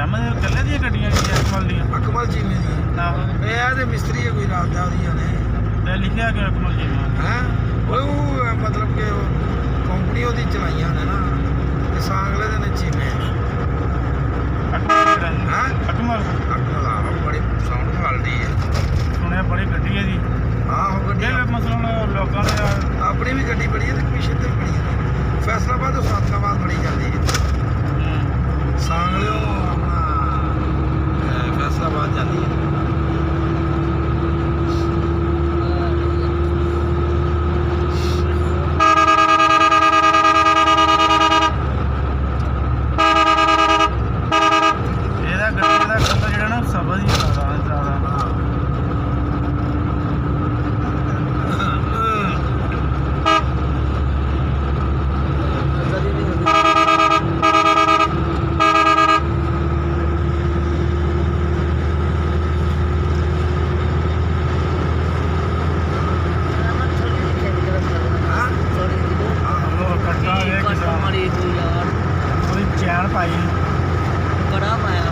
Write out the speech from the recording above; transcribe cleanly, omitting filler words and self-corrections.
ਰਮ ਦੇ ਕੱਲੇ ਦੀਆਂ ਗੱਡੀਆਂ ਜੀ ਅਕਮਲ ਦੀਆਂ ਅਕਮਲ ਚੀਮੇ ਦੀ ਆਹੋ ਇਹ ਤੇ ਮਿਸਤਰੀ ਹੈ ਕੋਈ ਰਾਤ ਦਾ ਉਹਦੀਆਂ ਨੇ ਤੇ ਲਿਖਿਆ ਕਿ ਅਕਮਲ ਜੀ ਨੇ ਹੈ ਉਹ ਮਤਲਬ ਕਿ ਕੰਪਨੀ ਉਹਦੀ ਚਲਾਈਆਂ ਨੇ ਨਾ ਤੇ ਸਾਂਗਲੇ ਦੇ ਨੇ ਚੀਮੇ ਅਕਮਲ ਜਿਹੜਾ ਜੀ ਹੈਂ? ਅਕਮਲ ਅਕਮਲ ਬੜੀ ਸਾਊਂਡ ਕੁਆਲਿਟੀ ਹੈ ਸੁਣਿਆ ਬੜੀ ਗੱਡੀ ਹੈ ਜੀ ਆਹੋ ਗੱਡੀ ਇਹ ਮਤਲਬ ਲੋਕਾਂ ਦੇ ਆਪਣੀ ਵੀ ਗੱਡੀ ਬੜੀ ਹੈ ਤੇ ਕਮਿਸ਼ਨ ਤੇ ਵੀ ਬੜੀ ਹੈ ਫੈਸਲਾਬਾਦ ਤੋਂ ਸਾਦਕਾਬਾਦ ਬੜੀ ਜਾਂਦੀ ਹੈ ਸਾਂਗਲਿਓ ਆਪਣਾ ਫੈਸਲਾਬਾਦ ਜਾਂਦੀ ਹੈ ਇਹਦਾ ਗੱਡੀ ਦਾ ਖਰਚਾ ਜਿਹੜਾ ਨਾ ਸਬਰ ਹੀ ਜ਼ਿਆਦਾ ਉਹ ਕੱਟਾ ਇਹ ਕਿਸਾ ਮਾਰੀ ਤੂੰ ਯਾਰ ਉਹਦੀ ਚੈਨ ਪਾਈ ਬੜਾ ਪਾਇਆ